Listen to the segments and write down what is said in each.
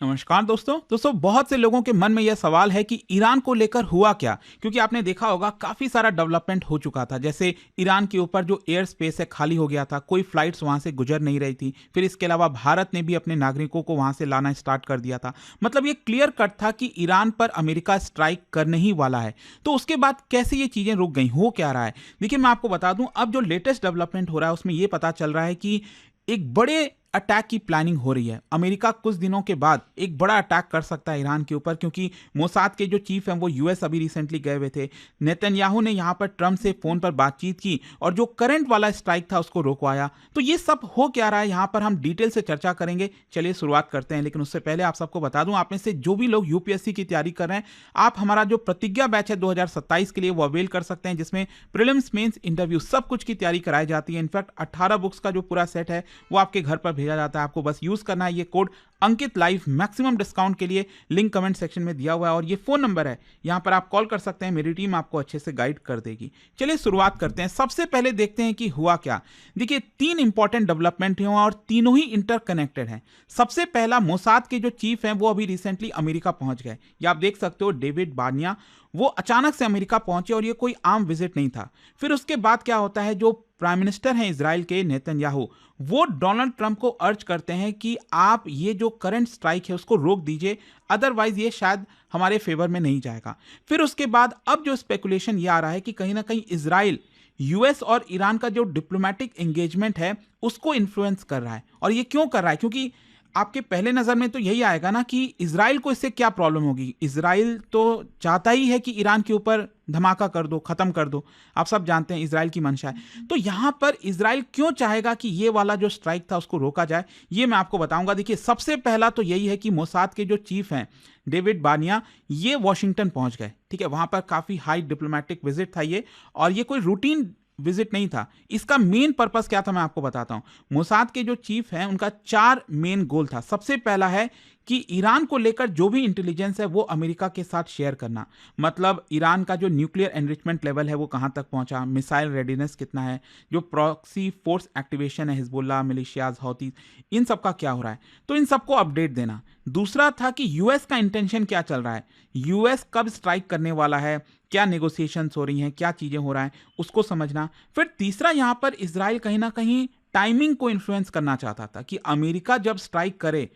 नमस्कार दोस्तों बहुत से लोगों के मन में यह सवाल है कि ईरान को लेकर हुआ क्या। क्योंकि आपने देखा होगा काफी सारा डेवलपमेंट हो चुका था। जैसे ईरान के ऊपर जो एयर स्पेस है खाली हो गया था, कोई फ्लाइट्स वहां से गुजर नहीं रही थी। फिर इसके अलावा भारत ने भी अपने नागरिकों को वहां से लाना स्टार्ट कर दिया था। मतलब ये क्लियर कट था कि ईरान पर अमेरिका स्ट्राइक करने ही वाला है। तो उसके बाद कैसे ये चीजें रुक गई, हो क्या रहा है? देखिए, मैं आपको बता दूं, अब जो लेटेस्ट डेवलपमेंट हो रहा है उसमें यह पता चल रहा है कि एक बड़े अटैक की प्लानिंग हो रही है। अमेरिका कुछ दिनों के बाद एक बड़ा अटैक कर सकता है ईरान के ऊपर, क्योंकि मोसाद के जो चीफ हैं वो यूएस अभी रिसेंटली गए हुए थे। नेतन्याहू ने यहां पर ट्रंप से फोन पर बातचीत की और जो करंट वाला स्ट्राइक था उसको रोकवाया। तो ये सब हो क्या रहा है यहां पर हम डिटेल से चर्चा करेंगे। चलिए शुरुआत करते हैं। लेकिन उससे पहले आप सबको बता दूं, आप में से जो भी लोग यूपीएससी की तैयारी कर रहे हैं, आप हमारा जो प्रतिज्ञा बैच है 2027 के लिए वो अवेल कर सकते हैं, जिसमें प्रीलिम्स, मेंस, इंटरव्यू सब कुछ की तैयारी कराई जाती है। इनफैक्ट 18 बुक्स का जो पूरा सेट है वो आपके घर पर भेजा जाता है। आपको बस यूज करना है ये कोड अंकित लाइव, मैक्सिमम डिस्काउंट के लिए। लिंक कमेंट सेक्शन में दिया हुआ है और ये फोन नंबर है, यहां पर आप कॉल कर सकते हैं। मेरी टीम आपको अच्छे से गाइड कर देगी। चलिए शुरुआत करते हैं। सबसे पहले देखते हैं कि हुआ क्या। देखिए, 3 इंपॉर्टेंट डेवलपमेंट हुए और तीनों ही इंटरकनेक्टेड हैं। सबसे पहला, मोसाद के जो चीफ हैं वो अभी रिसेंटली अमेरिका पहुंच गए। ये आप देख सकते हो, डेविड बानिया, वो अचानक से अमेरिका पहुंचे और ये कोई आम विजिट नहीं था। फिर उसके बाद क्या होता है, जो प्राइम मिनिस्टर हैं इजराइल के, नेतन्याहू, वो डोनाल्ड ट्रंप को अर्ज करते हैं कि आप ये जो करंट स्ट्राइक है उसको रोक दीजिए, अदरवाइज ये शायद हमारे फेवर में नहीं जाएगा। फिर उसके बाद अब जो स्पेकुलेशन ये आ रहा है कि कहीं ना कहीं इजराइल यूएस और ईरान का जो डिप्लोमेटिक एंगेजमेंट है उसको इन्फ्लुएंस कर रहा है। और ये क्यों कर रहा है? क्योंकि आपके पहले नजर में तो यही आएगा ना कि इजराइल को इससे क्या प्रॉब्लम होगी। इजराइल तो चाहता ही है कि ईरान के ऊपर धमाका कर दो, खत्म कर दो। आप सब जानते हैं इजराइल की मंशा है। तो यहां पर इजराइल क्यों चाहेगा कि ये वाला जो स्ट्राइक था उसको रोका जाए, ये मैं आपको बताऊंगा। देखिए, सबसे पहला तो यही है कि मोसाद के जो चीफ हैं डेविड बानिया, ये वॉशिंगटन पहुंच गए। ठीक है, वहां पर काफी हाई डिप्लोमेटिक विजिट था ये, और ये कोई रूटीन विजिट नहीं था। इसका मेन पर्पस क्या था मैं आपको बताता हूं। मोसाद के जो चीफ हैं उनका 4 मेन गोल था। सबसे पहला है कि ईरान को लेकर जो भी इंटेलिजेंस है वो अमेरिका के साथ शेयर करना। मतलब ईरान का जो न्यूक्लियर एनरिचमेंट लेवल है वो कहां तक पहुंचा, मिसाइल रेडीनेस कितना है, जो प्रॉक्सी फोर्स एक्टिवेशन है, हिजबुल्लाह, मिलिशियाज, हौती, इन सब का क्या हो रहा है, तो इन सबको अपडेट देना। दूसरा था कि यूएस का इंटेंशन क्या चल रहा है, यूएस कब स्ट्राइक करने वाला है, क्या नेगोशिएशंस हो रही हैं, क्या चीजें हो रहा है, उसको समझना। फिर तीसरा, यहां पर इजराइल कहीं ना कहीं टाइमिंग को इन्फ्लुएंस करना चाहता था कि अमेरिका जब स्ट्राइक करे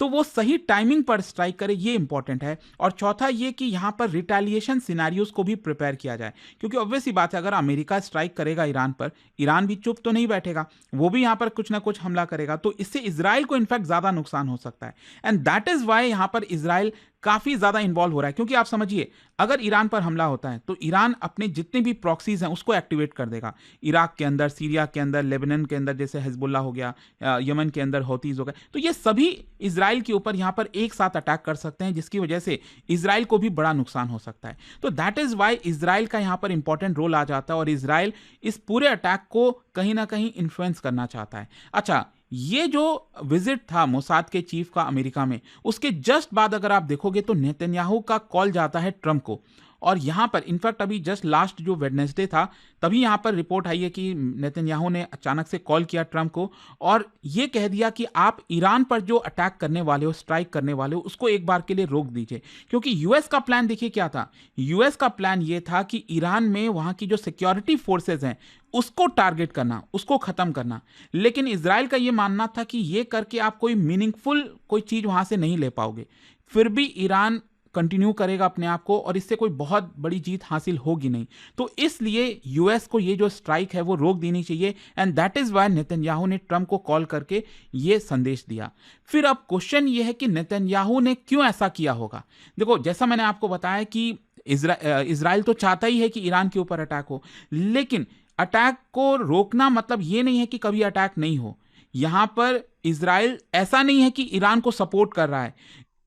तो वो सही टाइमिंग पर स्ट्राइक करे, ये इंपॉर्टेंट है। और चौथा ये कि यहां पर रिटेलिएशन सिनेरियोस को भी प्रिपेयर किया जाए, क्योंकि ऑब्वियस ही बात है, अगर अमेरिका स्ट्राइक करेगा ईरान पर, ईरान भी चुप तो नहीं बैठेगा, वो भी यहां पर कुछ ना कुछ हमला करेगा। तो इससे इजराइल को इनफैक्ट ज्यादा नुकसान हो सकता है। एंड दैट इज वाई यहां पर इजराइल काफी ज्यादा इन्वॉल्व हो रहा है। क्योंकि आप समझिए, अगर ईरान पर हमला होता है तो ईरान अपने जितने भी प्रॉक्सीज हैं उसको एक्टिवेट कर देगा। इराक के अंदर, सीरिया के अंदर, लेबनान के अंदर जैसे हिजबुल्लाह हो गया, यमन के अंदर हौतीज हो गए, तो ये सभी इजराइल के ऊपर यहां पर एक साथ अटैक कर सकते हैं, जिसकी वजह से इजराइल को भी बड़ा नुकसान हो सकता है। तो दैट इज वाई इजराइल का यहां पर इंपॉर्टेंट रोल आ जाता है और इजराइल इस पूरे अटैक को कहीं ना कहीं इन्फ्लुएंस करना चाहता है। अच्छा, ये जो विजिट था मोसाद के चीफ का अमेरिका में, उसके जस्ट बाद अगर आप देखोगे तो नेतन्याहू का कॉल जाता है ट्रंप को। और यहां पर इनफैक्ट अभी जस्ट लास्ट जो वेडनेसडे था, तभी यहां पर रिपोर्ट आई है कि नेतन्याहू ने अचानक से कॉल किया ट्रंप को और यह कह दिया कि आप ईरान पर जो अटैक करने वाले हो, स्ट्राइक करने वाले हो, उसको एक बार के लिए रोक दीजिए। क्योंकि यूएस का प्लान देखिए क्या था। यूएस का प्लान यह था कि ईरान में वहां की जो सिक्योरिटी फोर्सेज हैं उसको टारगेट करना, उसको खत्म करना। लेकिन इजराइल का यह मानना था कि यह करके आप कोई मीनिंगफुल कोई चीज वहां से नहीं ले पाओगे। फिर भी ईरान कंटिन्यू करेगा अपने आप को और इससे कोई बहुत बड़ी जीत हासिल होगी नहीं। तो इसलिए यूएस को ये जो स्ट्राइक है वो रोक देनी चाहिए। And that is why Netanyahu ने ट्रंप को कॉल करके ये संदेश दिया। फिर अब क्वेश्चन ये है कि नेतन्याहू ने क्यों ऐसा किया होगा। देखो, जैसा मैंने आपको बताया कि इजराइल तो चाहता ही है कि ईरान के ऊपर अटैक हो, लेकिन अटैक को रोकना मतलब ये नहीं है कि कभी अटैक नहीं हो। यहां पर इजराइल ऐसा नहीं है कि ईरान को सपोर्ट कर रहा है,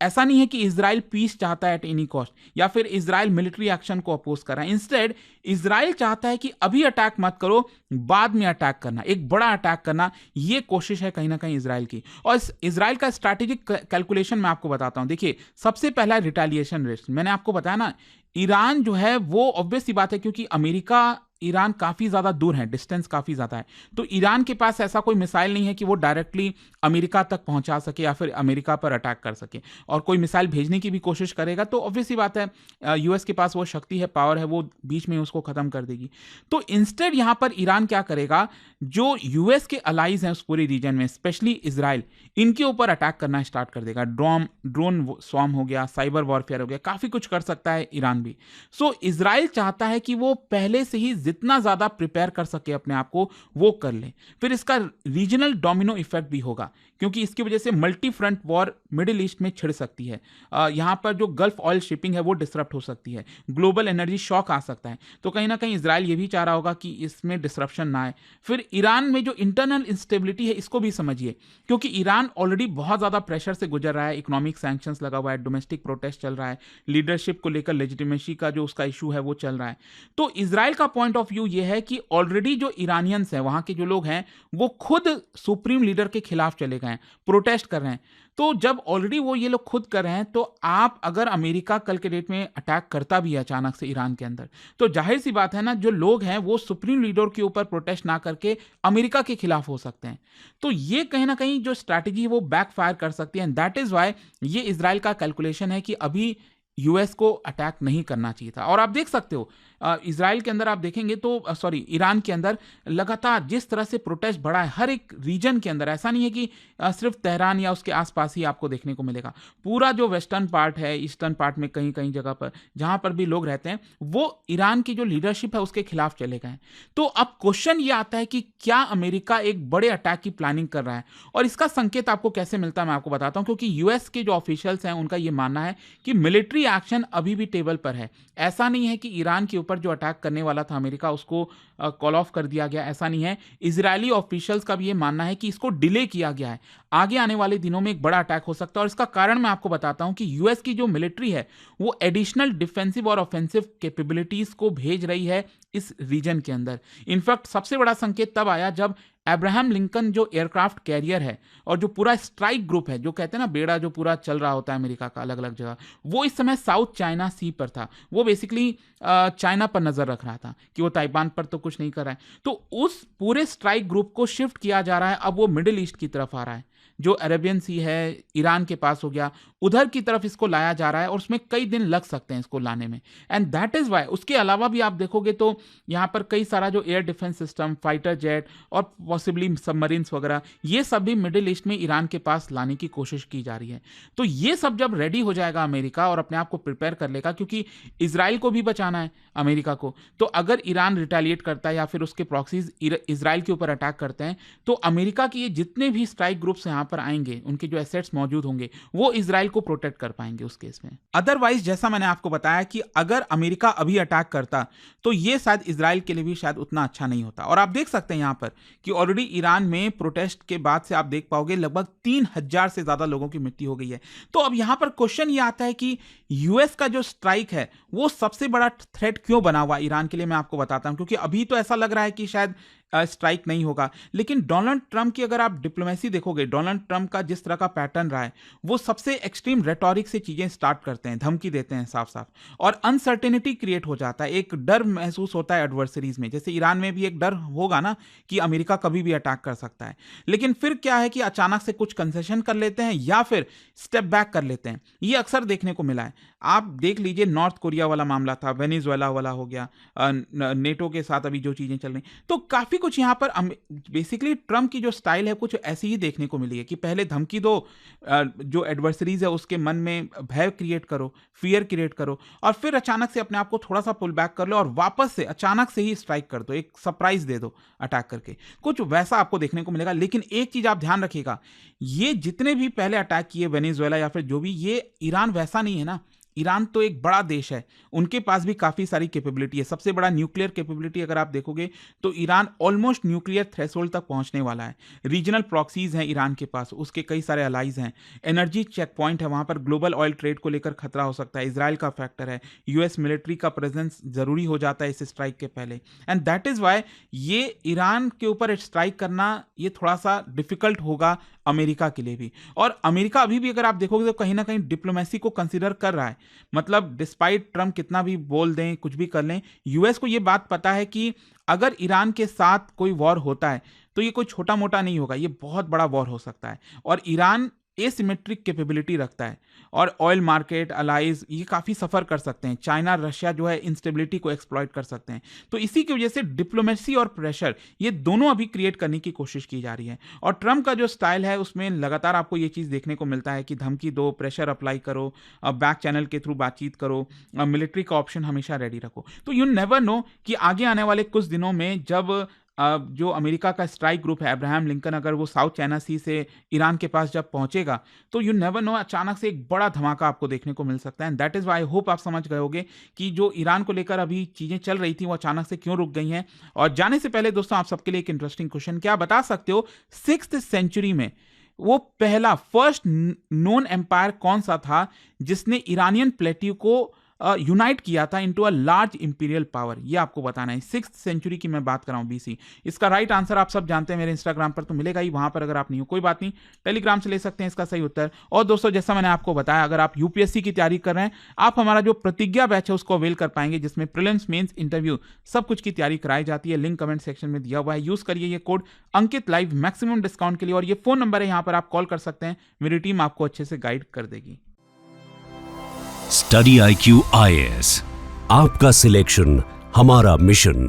ऐसा नहीं है कि इजराइल पीस चाहता है एट एनी कॉस्ट, या फिर इजराइल मिलिट्री एक्शन को अपोज कर रहा है। इंस्टेड इजराइल चाहता है कि अभी अटैक मत करो, बाद में अटैक करना, एक बड़ा अटैक करना, ये कोशिश है कहीं ना कहीं इजराइल की। और इजराइल का स्ट्रैटेजिक कैलकुलेशन मैं आपको बताता हूं। देखिए, सबसे पहला रिटेलिएशन रिस्क, मैंने आपको बताया ना, ईरान जो है वो ऑब्वियस सी बात है, क्योंकि अमेरिका ईरान काफ़ी ज़्यादा दूर है, डिस्टेंस काफ़ी ज़्यादा है। तो ईरान के पास ऐसा कोई मिसाइल नहीं है कि वो डायरेक्टली अमेरिका तक पहुंचा सके या फिर अमेरिका पर अटैक कर सके। और कोई मिसाइल भेजने की भी कोशिश करेगा तो ऑब्वियस सी बात है, यूएस के पास वो शक्ति है, पावर है, वो बीच में उसको ख़त्म कर देगी। तो इंस्टेड यहाँ पर ईरान क्या करेगा, जो यूएस के अलाइज हैं उस पूरे रीजन में, स्पेशली इजराइल, इनके ऊपर अटैक करना स्टार्ट कर देगा। ड्रोन स्वॉर्म हो गया, साइबर वॉरफेयर हो गया, काफ़ी कुछ कर सकता है ईरान भी। सो इजराइल चाहता है कि वो पहले से ही जितना ज़्यादा प्रिपेयर कर सके अपने आप को, वो कर ले। फिर इसका रीजनल डोमिनो इफेक्ट भी होगा, क्योंकि इसकी वजह से multi front war middle east में छिड़ सकती है। यहाँ पर जो गल्फ ऑयल शिपिंग है वो डिसरप्ट हो सकती है, ग्लोबल एनर्जी शॉक आ सकता है। तो कहीं ना कहीं इजराइल ये भी चाह रहा होगा कि इसमें डिसरप्शन ना आए। फिर ईरान में जो इंटरनल इंस्टेबिलिटी है, इसको भी समझिए, क्योंकि ईरान ऑलरेडी बहुत ज़्यादा प्रेशर से गुजर रहा है, इकोनॉमिक सैंक्शंस लगा हुआ है, डोमेस्टिक प्रोटेस्ट चल रहा है, लीडरशिप को लेकर लेजिटिमेसी का जो उसका इशू है वो चल रहा है। तो इजराइल का पॉइंट ऑफ व्यू ये है कि ऑलरेडी जो ईरानियंस हैं, वहाँ के जो लोग हैं, वो खुद सुप्रीम लीडर के खिलाफ चले गए हैं, प्रोटेस्ट कर रहे हैं। तो जब ऑलरेडी वो ये लोग खुद कर रहे हैं, तो आप अगर अमेरिका कल के डेट में अटैक करता भी है अचानक से ईरान के अंदर, तो जाहिर सी बात है ना, जो लोग हैं वो सुप्रीम लीडर के ऊपर प्रोटेस्ट ना करके अमेरिका के खिलाफ हो सकते हैं। तो ये कहीं ना कहीं जो स्ट्रैटेजी है वो बैकफायर कर सकती है। एंड दैट इज वाई ये इजराइल का कैलकुलेशन है कि अभी यूएस को अटैक नहीं करना चाहिए था। और आप देख सकते हो इजराइल के अंदर आप देखेंगे तो ईरान के अंदर लगातार जिस तरह से प्रोटेस्ट बढ़ा है हर एक रीजन के अंदर, ऐसा नहीं है कि सिर्फ तेहरान या उसके आसपास ही आपको देखने को मिलेगा। पूरा जो वेस्टर्न पार्ट है, ईस्टर्न पार्ट में कहीं कहीं जगह पर जहां पर भी लोग रहते हैं, वो ईरान की जो लीडरशिप है उसके खिलाफ चले गए। तो अब क्वेश्चन ये आता है कि क्या अमेरिका एक बड़े अटैक की प्लानिंग कर रहा है? और इसका संकेत आपको कैसे मिलता है मैं आपको बताता हूं, क्योंकि यूएस के जो ऑफिशियल्स हैं उनका यह मानना है कि मिलिट्री एक्शन अभी भी टेबल पर है। ऐसा नहीं है कि ईरान के ऊपर जो अटैक करने वाला था अमेरिका, उसको कॉल ऑफ कर दिया गया, ऐसा नहीं है। इजरायली ऑफिशियल्स का भी ये मानना है कि इसको डिले किया गया है, आगे आने वाले दिनों में एक बड़ा अटैक हो सकता है। और इसका कारण मैं आपको बताता हूं कि यूएस की जो मिलिट्री है वो एडिशनल डिफेंसिव और ऑफेंसिव कैपेबिलिटीज को भेज रही है इस रीजन के अंदर। इनफैक्ट सबसे बड़ा संकेत तब आया जब अब्राहम लिंकन जो एयरक्राफ्ट कैरियर है और जो पूरा स्ट्राइक ग्रुप है, जो कहते हैं ना बेड़ा जो पूरा चल रहा होता है अमेरिका का अलग अलग जगह, वो इस समय साउथ चाइना सी पर था। वो बेसिकली चाइना पर नजर रख रहा था कि वो ताइवान पर तो कुछ नहीं कर रहा है। तो उस पूरे स्ट्राइक ग्रुप को शिफ्ट किया जा रहा है, अब वो मिडिल ईस्ट की तरफ आ रहा है, जो अरेबियन सी है, ईरान के पास हो गया, उधर की तरफ इसको लाया जा रहा है। और उसमें कई दिन लग सकते हैं इसको लाने में। एंड दैट इज वाई उसके अलावा भी आप देखोगे तो यहाँ पर कई सारा जो air defence system, fighter jet और पॉसिबली सबमरीन्स वगैरह, ये सब भी मिडिल ईस्ट में ईरान के पास लाने की कोशिश की जा रही है। तो ये सब जब रेडी हो जाएगा अमेरिका और अपने आप को प्रिपेयर कर लेगा, क्योंकि इजराइल को भी बचाना है अमेरिका को, तो अगर ईरान रिटेलिएट करता है या फिर उसके प्रॉक्सीज इजराइल के ऊपर अटैक करते हैं, तो अमेरिका के ये जितने भी स्ट्राइक ग्रुप्स यहाँ पर आएंगे, उनके जो एसेट्स मौजूद होंगे, वो इजराइल को प्रोटेक्ट कर पाएंगे उस केस में। अदरवाइज जैसा मैंने आपको बताया कि अगर अमेरिका अभी अटैक करता तो ये शायद इजराइल के लिए भी शायद उतना अच्छा नहीं होता। और आप देख सकते हैं यहाँ पर कि ऑलरेडी ईरान में प्रोटेस्ट के बाद से आप देख पाओगे लगभग 3000 से ज्यादा लोगों की मृत्यु हो गई है। तो अब यहाँ पर क्वेश्चन ये आता है कि यूएस का जो स्ट्राइक है वो सबसे बड़ा थ्रेट क्यों बना हुआ ईरान के लिए, मैं आपको बताता हूं। क्योंकि अभी तो ऐसा लग रहा है कि शायद स्ट्राइक नहीं होगा, लेकिन डोनाल्ड ट्रंप की अगर आप डिप्लोमेसी देखोगे, डोनाल्ड ट्रंप का जिस तरह का पैटर्न रहा है, वो सबसे एक्सट्रीम रेटोरिक से चीजें स्टार्ट करते हैं, धमकी देते हैं साफ साफ, और अनसर्टेनिटी क्रिएट हो जाता है, एक डर महसूस होता है एडवर्सरीज में। जैसे ईरान में भी एक डर होगा ना कि अमेरिका कभी भी अटैक कर सकता है, लेकिन फिर क्या है कि अचानक से कुछ कंसेशन कर लेते हैं या फिर स्टेप बैक कर लेते हैं। ये अक्सर देखने को मिला है। आप देख लीजिए, नॉर्थ कोरिया वाला मामला था, वेनेजुएला वाला हो गया, नेटो के साथ अभी जो चीजें चल रही, तो काफी कुछ यहाँ पर बेसिकली ट्रम्प की जो स्टाइल है कुछ ऐसी ही देखने को मिली है कि पहले धमकी दो, जो एडवर्सरीज है उसके मन में भय क्रिएट करो, फियर क्रिएट करो, और फिर अचानक से अपने आप को थोड़ा सा पुल बैक कर लो और वापस से अचानक से ही स्ट्राइक कर दो, एक सरप्राइज दे दो अटैक करके। कुछ वैसा आपको देखने को मिलेगा। लेकिन एक चीज आप ध्यान रखिएगा, ये जितने भी पहले अटैक किए वेनेजुएला या फिर जो भी, ये ईरान वैसा नहीं है ना। ईरान तो एक बड़ा देश है, उनके पास भी काफी सारी कैपेबिलिटी है। सबसे बड़ा न्यूक्लियर कैपेबिलिटी अगर आप देखोगे तो ईरान ऑलमोस्ट न्यूक्लियर थ्रेशोल्ड तक पहुंचने वाला है। रीजनल प्रॉक्सीज हैं ईरान के पास, उसके कई सारे अलाइज हैं, एनर्जी चेक पॉइंट है, वहां पर ग्लोबल ऑयल ट्रेड को लेकर खतरा हो सकता है, इजराइल का फैक्टर है, यूएस मिलिट्री का प्रेजेंस जरूरी हो जाता है इस स्ट्राइक के पहले। एंड दैट इज वाई ये ईरान के ऊपर स्ट्राइक करना ये थोड़ा सा डिफिकल्ट होगा अमेरिका के लिए भी। और अमेरिका अभी भी अगर आप देखोगे तो कहीं ना कहीं डिप्लोमेसी को कंसिडर कर रहा है। मतलब डिस्पाइट ट्रम्प कितना भी बोल दें, कुछ भी कर लें, यूएस को ये बात पता है कि अगर ईरान के साथ कोई वॉर होता है तो ये कोई छोटा मोटा नहीं होगा, ये बहुत बड़ा वॉर हो सकता है। और ईरान एसिमेट्रिक कैपेबिलिटी रखता है और ऑयल मार्केट अलाइज ये काफ़ी सफ़र कर सकते हैं। चाइना रशिया जो है इंस्टेबिलिटी को एक्सप्लॉइट कर सकते हैं। तो इसी की वजह से डिप्लोमेसी और प्रेशर ये दोनों अभी क्रिएट करने की कोशिश की जा रही है। और ट्रम्प का जो स्टाइल है उसमें लगातार आपको ये चीज़ देखने को मिलता है कि धमकी दो, प्रेशर अप्लाई करो, बैक चैनल के थ्रू बातचीत करो, मिलिट्री का ऑप्शन हमेशा रेडी रखो। तो यू नेवर नो कि आगे आने वाले कुछ दिनों में जब जो अमेरिका का स्ट्राइक ग्रुप है अब्राहम लिंकन, अगर वो साउथ चाइना सी से ईरान के पास जब पहुंचेगा तो यू नेवर नो, अचानक से एक बड़ा धमाका आपको देखने को मिल सकता है। And that is why I hope आप समझ गए होंगे कि जो ईरान को लेकर अभी चीजें चल रही थी वो अचानक से क्यों रुक गई हैं। और जाने से पहले दोस्तों आप सबके लिए एक इंटरेस्टिंग क्वेश्चन, क्या बता सकते हो 6th सेंचुरी में वो पहला फर्स्ट नोन एम्पायर कौन सा था जिसने ईरानियन प्लेट्यू को यूनाइट किया था into a large imperial power? ये आपको बताना है। 6th सेंचुरी की मैं बात कर रहा हूं, बीसी। इसका राइट आंसर आप सब जानते हैं, मेरे इंस्टाग्राम पर तो मिलेगा ही, वहां पर अगर आप नहीं हो कोई बात नहीं, टेलीग्राम से ले सकते हैं इसका सही उत्तर। और दोस्तों जैसा मैंने आपको बताया, अगर आप यूपीएससी की तैयारी कर रहे हैं, आप हमारा जो प्रतिज्ञा बैच है उसको अवेल कर पाएंगे, जिसमें प्रीलिम्स मेंस इंटरव्यू सब कुछ की तैयारी कराई जाती है। लिंक कमेंट सेक्शन में दिया हुआ है, यूज करिए ये कोड अंकित लाइव मैक्सिमम डिस्काउंट के लिए। और ये फोन नंबर है, यहां पर आप कॉल कर सकते हैं, मेरी टीम आपको अच्छे से गाइड कर देगी। स्टडी IQ IAS, आपका सिलेक्शन हमारा मिशन।